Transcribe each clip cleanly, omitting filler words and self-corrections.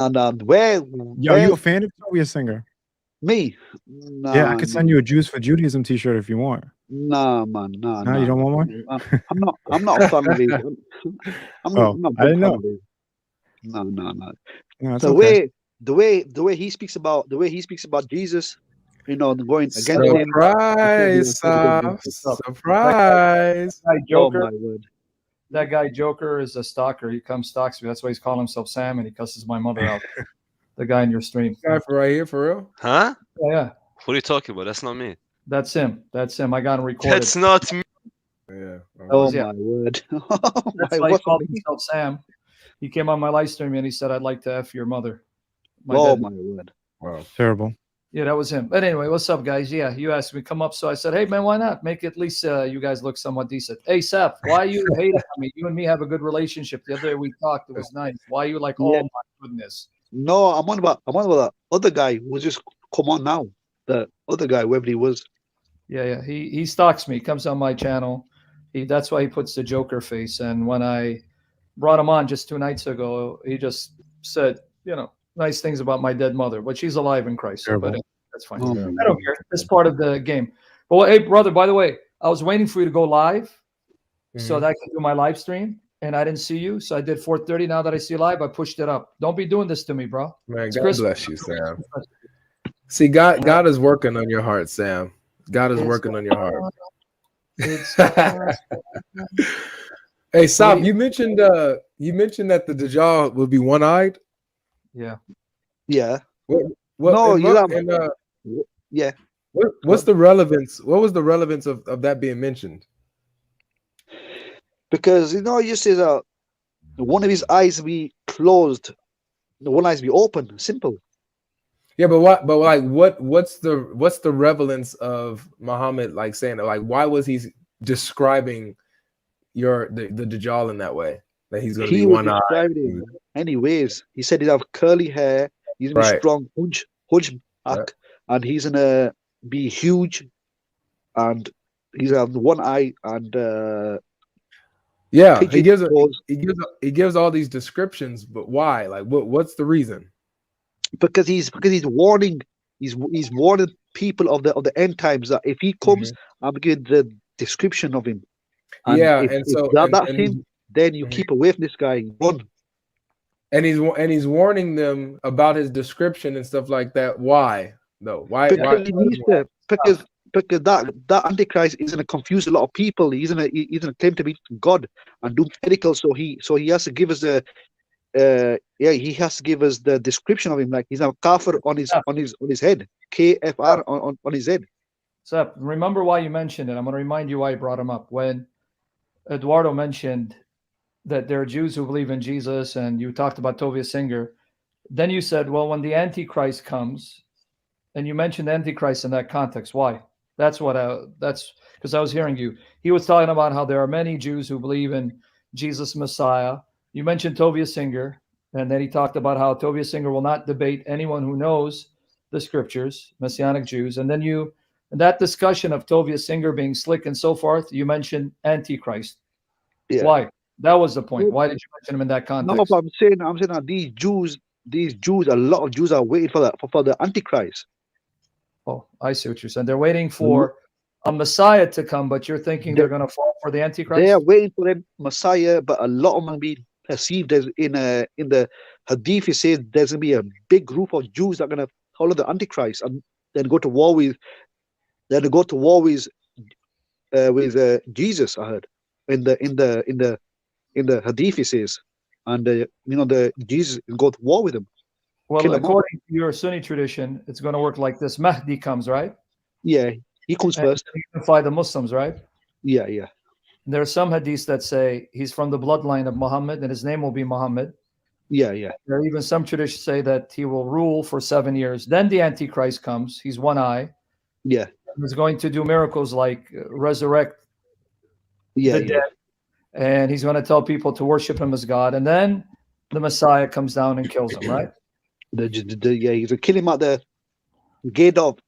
And Yo, you a fan of Tovia Singer? me? Yeah, I Nah, could send you a Jews for Judaism T-shirt if you want. nah, man, nah, No, you nah, don't nah. want one? I'm not a fan of it. Oh, I'm not a I big didn't fan know. of it. No, no, no. No, it's The okay. way the way he speaks about Jesus, going against him. Surprise, surprise. Guy Oh Joker. my word! That guy Joker is a stalker. He comes stalks me. That's why he's calling himself Sam, and he cusses my mother out. The guy in your stream. Guy for right here, for real. Huh? Yeah. What are you talking about? That's not me. That's him. That's him. I got him recorded. That's not me. Yeah. Oh yeah. my word! That's why he called himself Sam. He came on my live stream and he said, "I'd like to F your mother." Oh my word! Wow. Terrible. Yeah, that was him. But anyway, what's up, guys? Yeah, you asked me to come up, so I said, "Hey, man, why not make at least you guys look somewhat decent?" Hey, Seth, why you hating on me? You and me have a good relationship. The other day we talked; it was nice. Why you like? Oh Yeah. my goodness! No, I'm on about the other guy who just come on now. The other guy, whoever he was. Yeah. He stalks me. He comes on my channel. That's why he puts the Joker face. And when I brought him on just 2 nights ago, he just said, nice things about my dead mother, but she's alive in Christ. Terrible. But that's fine. Oh, I don't care. It's part of the game. But hey, brother, by the way, I was waiting for you to go live so that I could do my live stream, and I didn't see you, so I did 4:30. Now that I see you live, I pushed it up. Don't be doing this to me, bro. Man, It's God Christmas. bless you, Sam. See, God is working on your heart, Sam. God is working on your heart. Hey, Sab, you mentioned that the Dajjal will be one-eyed. Yeah. Yeah. Yeah. What's the relevance? What was the relevance of that being mentioned? Because you say that one of his eyes be closed, the one eyes be open. Simple. Yeah, but what's the relevance of Muhammad like saying that? Like, why was he describing the Dajjal in that way? That he's going to be one eye. Anyways, he said he'd have curly hair. He's gonna be strong, hunchback, and he's gonna be huge, and he's gonna have one eye and. Yeah, he gives all these descriptions, but why? Like, what's the reason? Because he's warning people of the end times that if he comes, I'm giving the description of him. And if that's him, then you keep away from this guy. Run. And he's warning them about his description and stuff like that. Why though? Why? Because that Antichrist is going to confuse a lot of people. He's going to claim to be God and do miracles. So he has to give us he has to give us the description of him. Like he's a kafir on his head, KFR on his head. So remember why you mentioned it. I'm going to remind you why I brought him up. When Eduardo mentioned that there are Jews who believe in Jesus, and you talked about Tovia Singer, then you said, well, when the Antichrist comes, and you mentioned Antichrist in that context. Why? That's because I was hearing you. He was talking about how there are many Jews who believe in Jesus Messiah. You mentioned Tovia Singer, and then he talked about how Tovia Singer will not debate anyone who knows the scriptures, Messianic Jews. And then in that discussion of Tovia Singer being slick and so forth, you mentioned Antichrist. Yeah. Why? That was the point. Why did you mention him in that context? No, but I'm saying that these Jews, a lot of Jews are waiting for the Antichrist. Oh, I see what you're saying. They're waiting for a Messiah to come, but you're thinking they're going to fall for the Antichrist? They are waiting for the Messiah, but a lot of them be perceived as in the Hadith. It says there's going to be a big group of Jews that are going to follow the Antichrist and then go to war with. Then go to war with Jesus. I heard in the Hadith it says, and the Jesus will go to war with him. Well, according to your Sunni tradition, it's going to work like this: Mahdi comes, right? Yeah, he comes first. Unify the Muslims, right? Yeah. There are some hadiths that say he's from the bloodline of Muhammad and his name will be Muhammad. Yeah. There are even some traditions say that he will rule for 7 years. Then the Antichrist comes. He's one eye. Yeah. He's going to do miracles like resurrect the dead. And he's going to tell people to worship him as God. And then the Messiah comes down and kills him, right? He's going to kill him at the gate of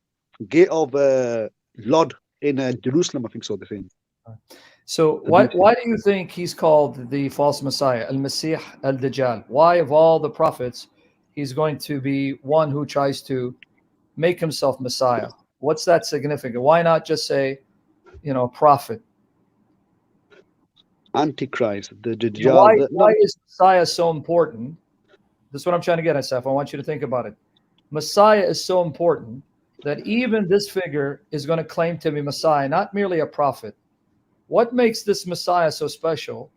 Lod in Jerusalem, I think so. The thing. So why do you think he's called the false Messiah, Al-Masih Al-Dajjal? Why, of all the prophets, he's going to be one who tries to make himself Messiah. What's that significant? Why not just say, prophet? Antichrist, the You know, why Dajjal. is Messiah so important? This is what I'm trying to get at, Saf. I want you to think about it. Messiah is so important that even this figure is going to claim to be Messiah, not merely a prophet. What makes this Messiah so special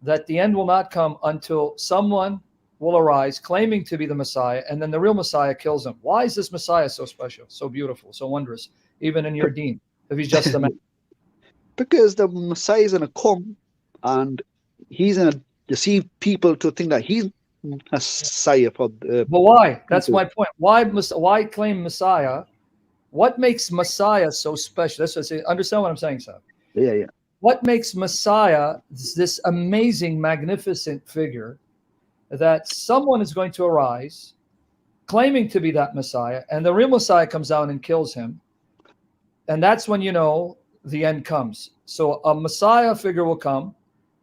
that the end will not come until someone will arise claiming to be the Messiah, and then the real Messiah kills him? Why is this Messiah so special, so beautiful, so wondrous, even in your deen, if he's just a man? Because the Messiah is going to come and he's going to deceive people to think that he's Messiah for the But why? That's people. my point. Why claim Messiah? What makes Messiah so special? That's what I say. Understand what I'm saying, Saf? Yeah. What makes Messiah this amazing, magnificent figure that someone is going to arise claiming to be that Messiah, and the real Messiah comes down and kills him, and that's when the end comes. So a Messiah figure will come.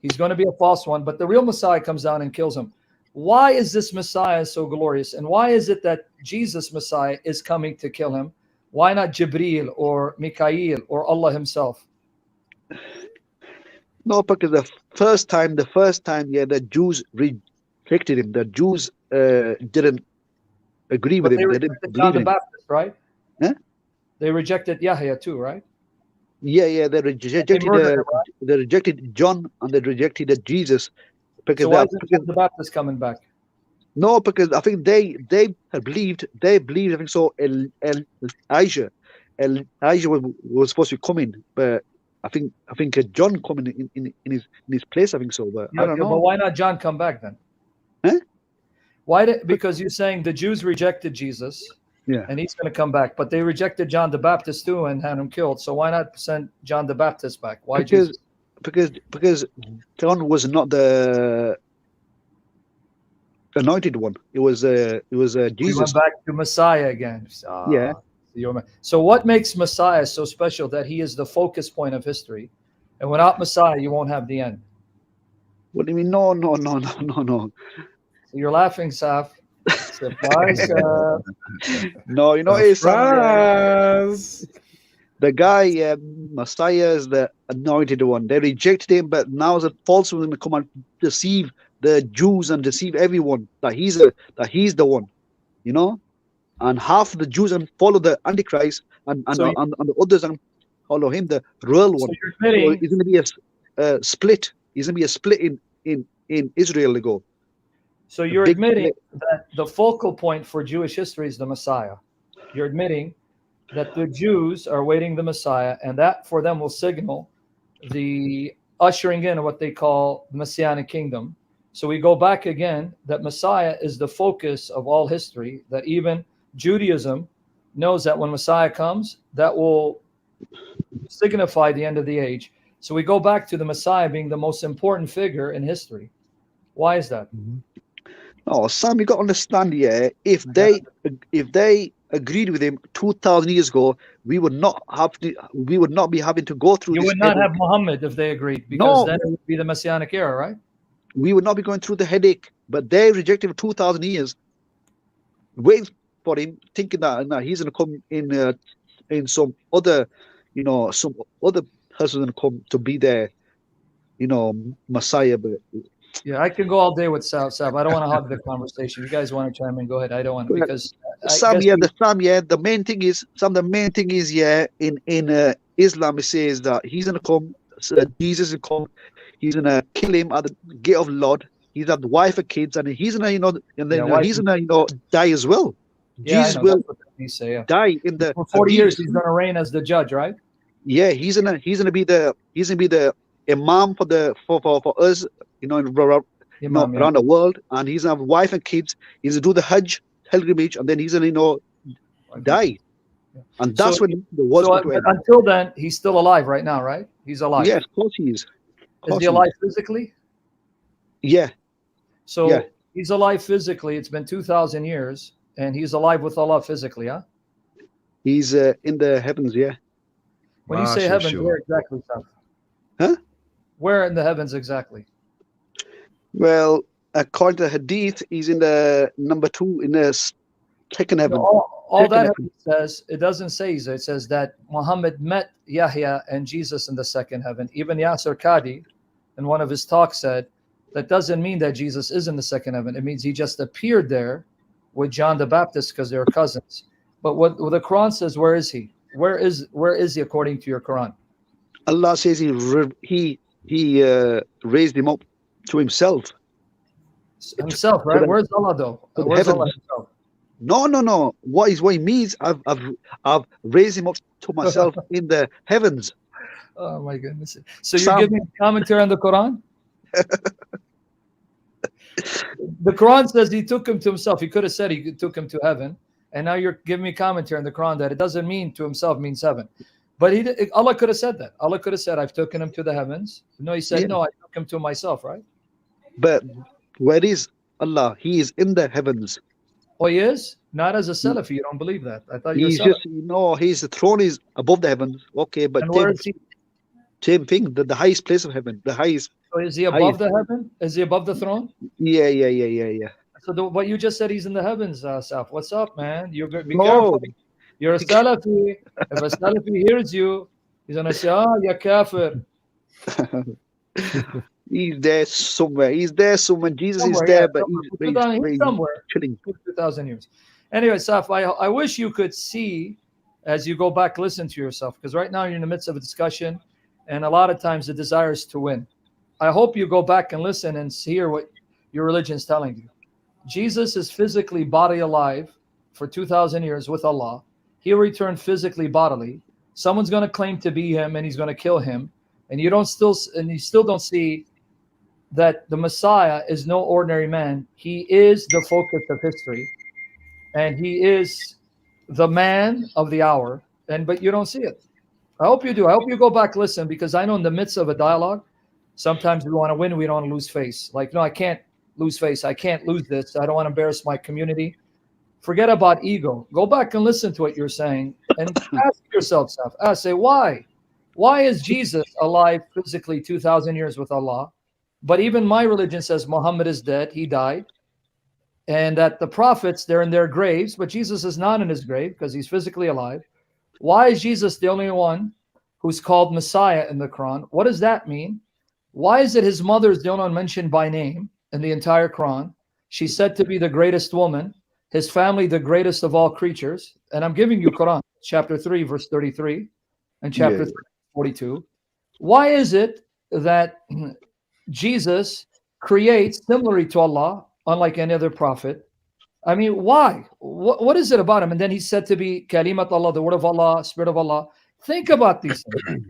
He's going to be a false one, but the real Messiah comes down and kills him. Why is this Messiah so glorious? And why is it that Jesus Messiah is coming to kill him? Why not Jibreel or Mikael or Allah himself? No, because the first time, the Jews rejected him. The Jews didn't agree with But they him. They didn't rejected believe John the in him. Baptist, right? Huh? They rejected Yahya too, right? Yeah. They rejected murdered him, they rejected John and they rejected Jesus because So why isn't John the Baptist coming back? no, because I think they believed I think so. Elijah was supposed to be coming, but I think John coming in his place. I think so, but I don't know. But why not John come back then? Huh? Because you're saying the Jews rejected Jesus, Yeah. and he's going to come back, but they rejected John the Baptist too and had him killed. So why not send John the Baptist back? Why Jesus? Because John was not the anointed one. It was We Jesus. went back to Messiah again. Yeah. So what makes Messiah so special that he is the focus point of history, and without Messiah you won't have the end? What do you mean? No. So you're laughing, Saf. Surprise. No, it's Surprise. the guy, Messiah is the anointed one. They rejected him, but now the false one will come and deceive the Jews and deceive everyone that he's the one, And half the Jews and follow the Antichrist, and the others and follow him, the real one. So you're admitting, So it's going to be a split. It's going to be a split in Israel to go. So you're admitting that the focal point for Jewish history is the Messiah. You're admitting that the Jews are waiting the Messiah, and that for them will signal the ushering in of what they call the Messianic kingdom. So we go back again that Messiah is the focus of all history, that even Judaism knows that when Messiah comes, that will signify the end of the age. So we go back to the Messiah being the most important figure in history. Why is that? Oh, Sam, you got to understand, if they agreed with him 2,000 years ago, we would not be having to go through You this. would not have Muhammad if they agreed, because then it would be the Messianic era, right? We would not be going through the headache, but they rejected him 2,000 years, waiting for him, thinking that he's going to come in some other, some other person going to come to be their, Messiah. But yeah, I can go all day with Saf. I don't want to hog the conversation. You guys want to chime in? Go ahead. I don't want to, because the main thing is in Islam it says that he's going to come, Jesus will come, he's going to kill him at the gate of Lord. He's have the wife and kids, and he's going to, he's going to, die as well. Jesus will die in the for 40 years. He's going to reign as the judge, right? Yeah, he's gonna be the imam for us, around the world, and he's gonna have a wife and kids. He's gonna do the Hajj pilgrimage, and then he's gonna, die, and that's when the world's going to end. Until then, he's still alive right now, right? He's alive. Yeah, of course he is. Is he alive physically? Yeah. So he's alive physically. It's been 2,000 years, and he's alive with Allah physically, huh? He's in the heavens, yeah. When you say heavens, where exactly, Saf? Huh? Where in the heavens exactly? Well, according to the hadith, he's in the number 2 in the second heaven. All that says, it doesn't say, it says that Muhammad met Yahya and Jesus in the second heaven. Even Yasser Qadi, in one of his talks, said that doesn't mean that Jesus is in the second heaven. It means he just appeared there with John the Baptist because they're cousins. But what the Quran says, where is he? Where is he according to your Quran? Allah says he raised him up to himself. Himself, right? Where's Allah though? Where's Allah himself? No. What he means? I've raised him up to myself in the heavens. Oh my goodness! So you're giving a commentary on the Quran? The Quran says he took him to himself. He could have said he took him to heaven, and now you're giving me commentary on the Quran that it doesn't mean to himself means heaven. But Allah could have said that. Allah could have said, "I've taken him to the heavens." No, he said, "No, I took him to myself." Right? But where is Allah? He is in the heavens. Oh, he is? Not as a Salafi. You don't believe that? I thought he's just his throne is above the heavens. Okay, but same thing. The highest place of heaven. The highest. So is he above the heaven? Is he above the throne? Yeah. So what you just said, he's in the heavens, Saf. What's up, man? You're be careful. You're a Salafi. If a Salafi hears you, he's gonna say, ya kafir. He's there somewhere. Jesus is there, but he's somewhere. Chilling. 2,000 years. Anyway, Saf, I wish you could see as you go back, listen to yourself, because right now you're in the midst of a discussion, and a lot of times the desire is to win. I hope you go back and listen and hear what your religion is telling you. Jesus is physically body alive for 2,000 years with Allah. He'll return physically bodily. Someone's going to claim to be him, and he's going to kill him, and you still don't see that the Messiah is no ordinary man. He is the focus of history, and he is the man of the hour. But you don't see it. I hope you do. I hope you go back, listen, because I know in the midst of a dialogue, sometimes we want to win, we don't want to lose face. Like, no, I can't lose face. I can't lose this. I don't want to embarrass my community. Forget about ego. Go back and listen to what you're saying, and ask yourself, say, why? Why is Jesus alive physically 2,000 years with Allah? But even my religion says Muhammad is dead, he died, and that the prophets, they're in their graves, but Jesus is not in his grave because he's physically alive. Why is Jesus the only one who's called Messiah in the Quran? What does that mean? Why is it his mother is the only one mentioned by name in the entire Quran? She's said to be the greatest woman, his family the greatest of all creatures. And I'm giving you Quran, chapter 3, verse 33, and chapter 3, 42. Why is it that Jesus creates similarly to Allah, unlike any other prophet? I mean, why? What is it about him? And then he's said to be Kalimat Allah, the word of Allah, spirit of Allah. Think about these things.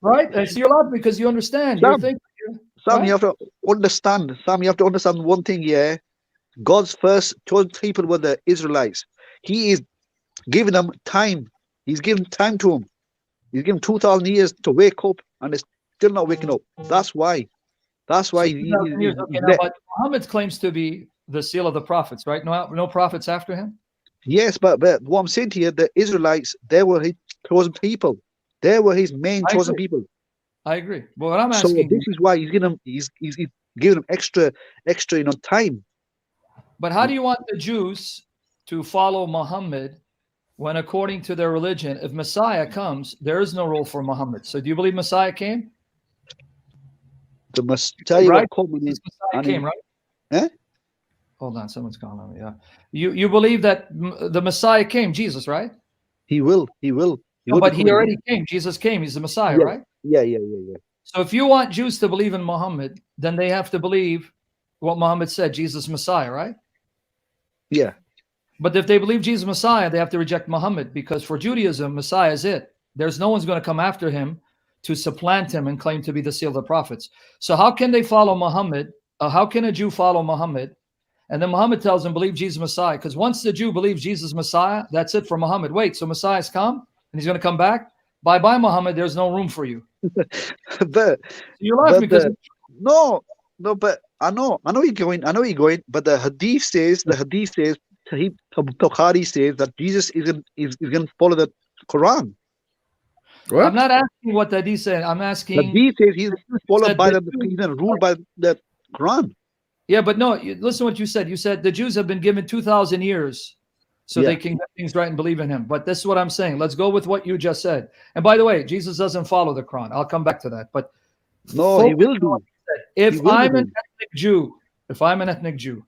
Right? And so you're laughing because you understand. Sam, you have to understand. Sam, you have to understand one thing, yeah? God's first chosen people were the Israelites. He is giving them time. He's giving time to them. He's given 2,000 years to wake up, and they're still not waking up. That's why. That's why. But Muhammad claims to be the seal of the prophets, right? No prophets after him? Yes, but what I'm saying to you, the Israelites, they were his chosen people. They were his main chosen people. I agree. But what I'm asking, so this is why he's giving them extra, time. But how do you want the Jews to follow Muhammad when, according to their religion, if Messiah comes, there is no role for Muhammad? So do you believe Messiah came? The Messiah, right? Messiah came, right? Eh? Hold on, someone's calling on me. Yeah, you believe that the Messiah came, Jesus, right? He will. No, but he already came. Jesus came. He's the Messiah, right? Yeah. So if you want Jews to believe in Muhammad, then they have to believe what Muhammad said, Jesus Messiah, right? Yeah. But if they believe Jesus Messiah, they have to reject Muhammad, because for Judaism, Messiah is it. There's no one's going to come after him to supplant him and claim to be the seal of the prophets. So how can they follow Muhammad? How can a Jew follow Muhammad? And then Muhammad tells them, believe Jesus Messiah. Because once the Jew believes Jesus Messiah, that's it for Muhammad. Wait, so Messiah's come and he's going to come back? Bye-bye, Muhammad. There's no room for you. But you're laughing because... No, but I know you're going. But the hadith says, Bukhari says that Jesus is going to follow the Quran. What? I'm not asking what the hadith said. I'm asking. The hadith says he's followed by he's ruled by the Quran. Yeah, but no, listen to what you said. You said the Jews have been given 2,000 years so they can get things right and believe in him. But this is what I'm saying. Let's go with what you just said. And by the way, Jesus doesn't follow the Quran. I'll come back to that. But no, he will do. If I'm an ethnic Jew,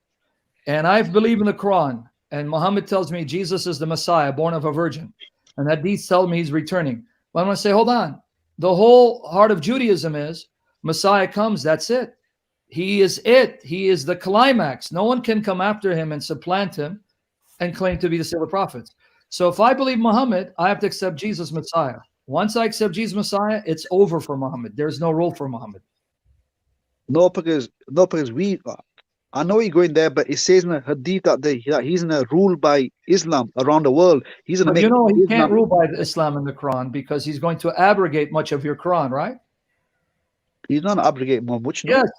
and I believe in the Quran, and Muhammad tells me Jesus is the Messiah, born of a virgin, and that these tell me he's returning, well, I'm going to say, hold on. The whole heart of Judaism is Messiah comes, that's it. He is it. He is the climax. No one can come after him and supplant him and claim to be the seal of prophets. So if I believe Muhammad, I have to accept Jesus Messiah. Once I accept Jesus Messiah, it's over for Muhammad. There's no role for Muhammad. No, because we, I know you're going there, but it says in the hadith that he's in a rule by Islam around the world. He's going to make. You know, he Islam. can't rule by Islam in the Quran because he's going to abrogate much of your Quran, right? He's not abrogating much. No? Yes.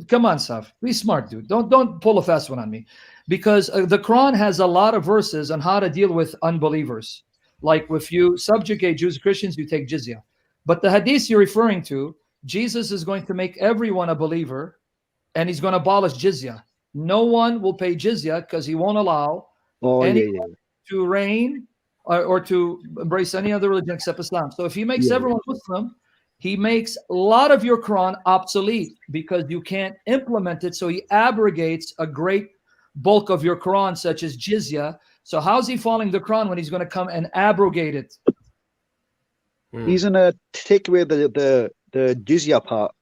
Come on, Saf. Be smart, dude. Don't pull a fast one on me, because the Quran has a lot of verses on how to deal with unbelievers. Like if you subjugate Jews and Christians, you take jizya. But the hadith you're referring to, Jesus is going to make everyone a believer, and he's going to abolish jizya. No one will pay jizya because he won't allow anyone to reign or to embrace any other religion except Islam. So if he makes everyone Muslim, he makes a lot of your Quran obsolete because you can't implement it. So he abrogates a great bulk of your Quran, such as jizya. So how's he following the Quran when he's going to come and abrogate it? He's going to take away the jizya part.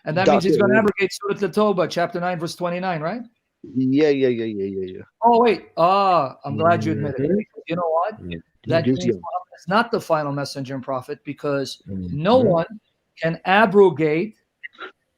And that means he's going to abrogate Surah At-Tawbah, chapter 9, verse 29, right? Yeah. Oh, wait. I'm glad you admitted it. You know what? That means Muhammad is not the final messenger and prophet, because no one can abrogate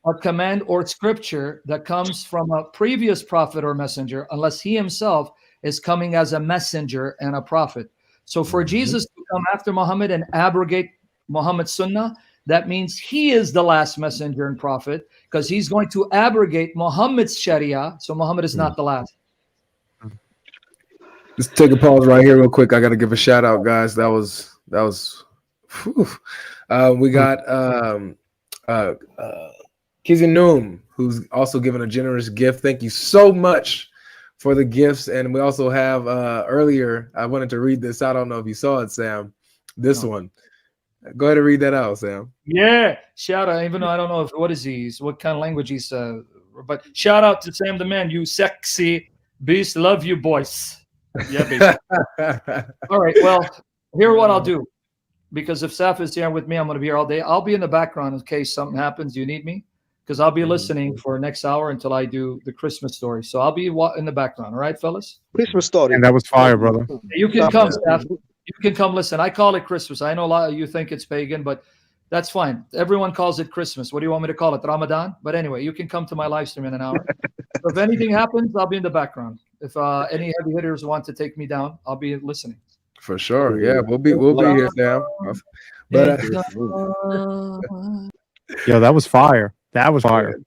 a command or scripture that comes from a previous prophet or messenger unless he himself is coming as a messenger and a prophet. So for Jesus to come after Muhammad and abrogate Muhammad's sunnah, that means he is the last messenger and prophet, because he's going to abrogate Muhammad's sharia. So Muhammad is not the last. Just take a pause right here real quick. I got to give a shout out, guys. That was whew. We got Kizinoom, who's also given a generous gift. Thank you so much for the gifts. And we also have earlier, I wanted to read this. I don't know if you saw it, Sam. This one. Go ahead and read that out, Sam. Yeah, shout out. Even though I don't know what kind of language he's, but shout out to Sam the man. You sexy beast, love you, boys. Yeah, baby. All right. Well, here's what I'll do, because if Saf is here with me, I'm going to be here all day. I'll be in the background in case something happens. You need me, because I'll be listening for next hour until I do the Christmas story. So I'll be in the background. All right, fellas. Christmas story. And that was fire, brother. You can come, Saf. You can come listen. I call it Christmas. I know a lot of you think it's pagan, but that's fine. Everyone calls it Christmas. What do you want me to call it? Ramadan? But anyway, you can come to my live stream in an hour. So if anything happens, I'll be in the background. If any heavy hitters want to take me down, I'll be listening. For sure. Yeah, we'll be here, Sam. But yo, that was fire. That was fire.